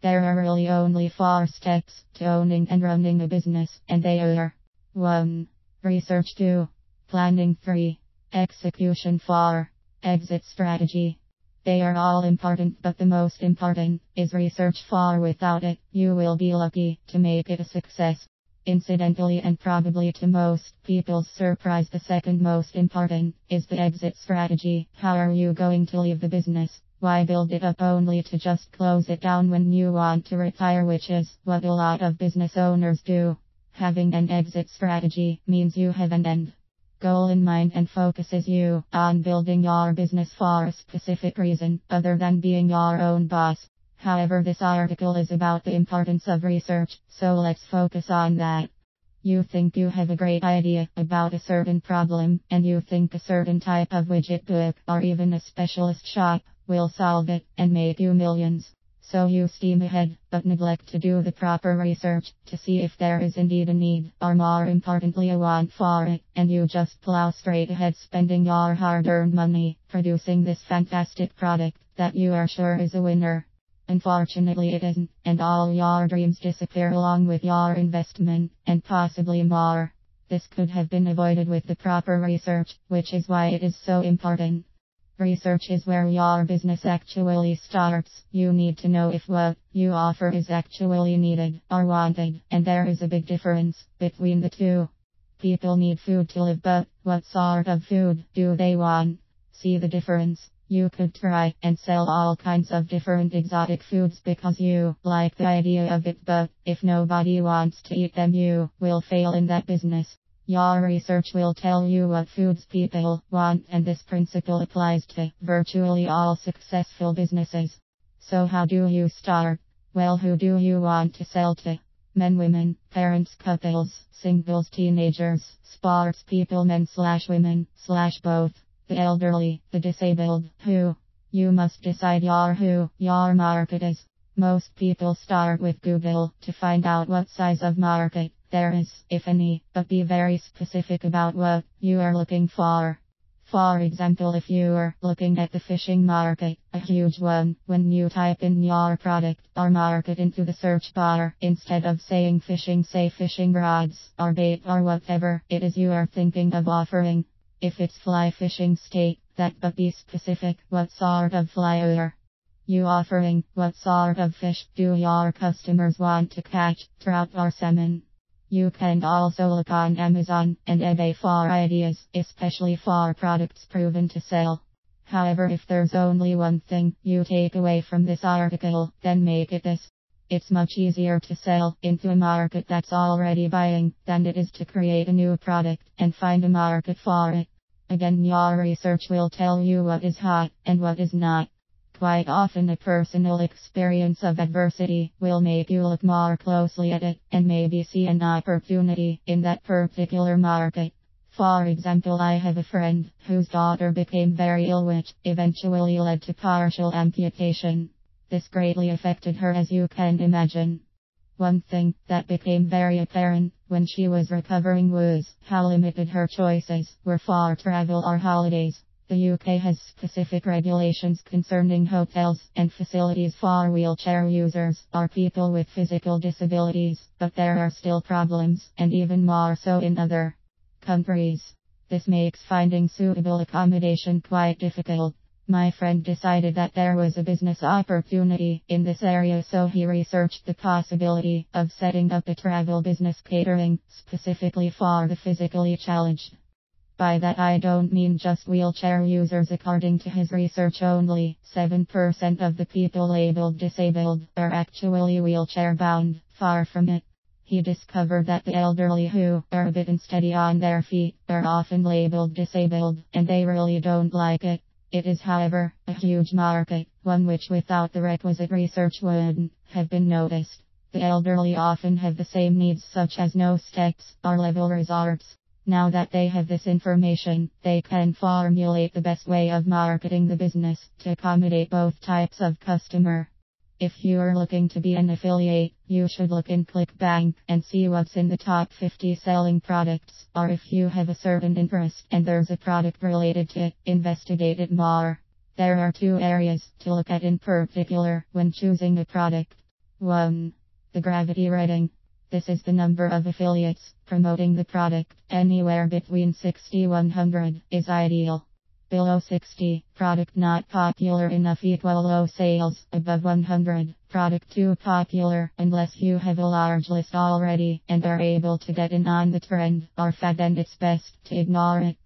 There are really only 4 steps to owning and running a business, and they are: 1. Research. 2. Planning. 3. Execution. 4. Exit strategy. They are all important, but the most important is research. For without it, you will be lucky to make it a success. Incidentally, and probably to most people's surprise, the second most important is the exit strategy. How are you going to leave the business? Why build it up only to just close it down when you want to retire, which is what a lot of business owners do. Having an exit strategy means you have an end goal in mind and focuses you on building your business for a specific reason other than being your own boss. However, this article is about the importance of research, so let's focus on that. You think you have a great idea about a certain problem, and you think a certain type of widget book or even a specialist shop will solve it and make you millions. So you steam ahead, but neglect to do the proper research to see if there is indeed a need, or more importantly a want for it, and you just plow straight ahead spending your hard-earned money, producing this fantastic product that you are sure is a winner. Unfortunately it isn't, and all your dreams disappear along with your investment, and possibly more. This could have been avoided with the proper research, which is why it is so important. Research is where your business actually starts. You need to know if what you offer is actually needed or wanted, and there is a big difference between the two. People need food to live, but what sort of food do they want? See the difference? You could try and sell all kinds of different exotic foods because you like the idea of it, but if nobody wants to eat them, you will fail in that business. Your research will tell you what foods people want, and this principle applies to virtually all successful businesses. So how do you start? Well, who do you want to sell to? Men, women, parents, couples, singles, teenagers, sports people, men/women/both, the elderly, the disabled. Who? You must decide who your market is. Most people start with Google to find out what size of market there is, if any, but be very specific about what you are looking for. For example, if you are looking at the fishing market, a huge one, when you type in your product or market into the search bar, instead of saying fishing, say fishing rods or bait or whatever it is you are thinking of offering. If it's fly fishing, state that, but be specific. What sort of fly are you offering? What sort of fish do your customers want to catch, trout or salmon? You can also look on Amazon and eBay for ideas, especially for products proven to sell. However, if there's only one thing you take away from this article, then make it this. It's much easier to sell into a market that's already buying than it is to create a new product and find a market for it. Again, your research will tell you what is hot and what is not. Quite often a personal experience of adversity will make you look more closely at it and maybe see an opportunity in that particular market. For example, I have a friend whose daughter became very ill, which eventually led to partial amputation. This greatly affected her, as you can imagine. One thing that became very apparent when she was recovering was how limited her choices were for travel or holidays. The UK has specific regulations concerning hotels and facilities for wheelchair users or people with physical disabilities, but there are still problems, and even more so in other countries. This makes finding suitable accommodation quite difficult. My friend decided that there was a business opportunity in this area, so he researched the possibility of setting up a travel business catering specifically for the physically challenged. By that I don't mean just wheelchair users. According to his research, only 7% of the people labeled disabled are actually wheelchair bound. Far from it. He discovered that the elderly who are a bit unsteady on their feet are often labeled disabled, and they really don't like it. It is, however, a huge market, one which without the requisite research wouldn't have been noticed. The elderly often have the same needs, such as no steps or level resorts. Now that they have this information, they can formulate the best way of marketing the business to accommodate both types of customer. If you are looking to be an affiliate, you should look in ClickBank and see what's in the top 50 selling products, or if you have a certain interest and there's a product related to it, investigate it more. There are 2 areas to look at in particular when choosing a product. 1. The gravity rating. This is the number of affiliates promoting the product. Anywhere between 60-100 is ideal. Below 60, product not popular enough equal low sales. Above 100, product too popular unless you have a large list already and are able to get in on the trend or fad, and it's best to ignore it.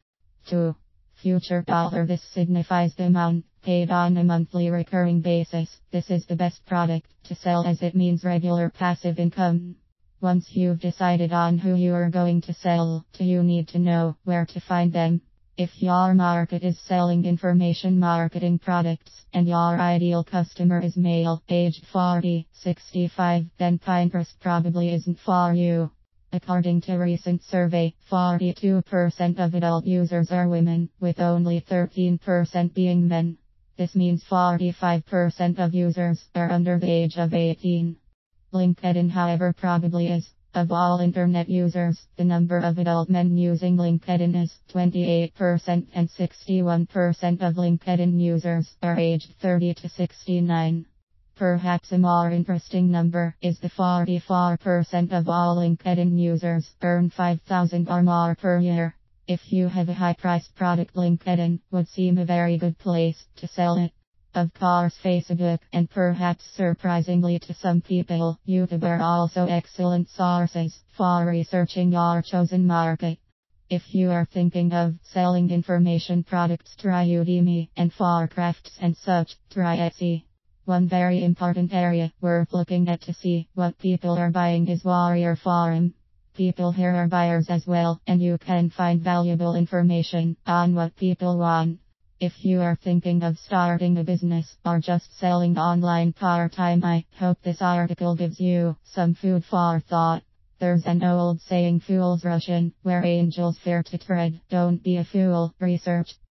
2. Future dollar. This signifies the amount paid on a monthly recurring basis. This is the best product to sell as it means regular passive income. Once you've decided on who you are going to sell to, you need to know where to find them. If your market is selling information marketing products and your ideal customer is male, aged 40-65, then Pinterest probably isn't for you. According to a recent survey, 42% of adult users are women, with only 13% being men. This means 45% of users are under the age of 18. LinkedIn, however, probably is. Of all internet users, the number of adult men using LinkedIn is 28%, and 61% of LinkedIn users are aged 30 to 69. Perhaps a more interesting number is the 44% of all LinkedIn users earn $5,000 or more per year. If you have a high-priced product, LinkedIn would seem a very good place to sell it. Of course, Facebook, and perhaps surprisingly to some people, YouTube are also excellent sources for researching your chosen market. If you are thinking of selling information products, try Udemy, and for crafts and such, try Etsy. One very important area worth looking at to see what people are buying is Warrior Forum. People here are buyers as well, and you can find valuable information on what people want. If you are thinking of starting a business or just selling online part-time, I hope this article gives you some food for thought. There's an old saying, fools rush in where angels fear to tread. Don't be a fool. Research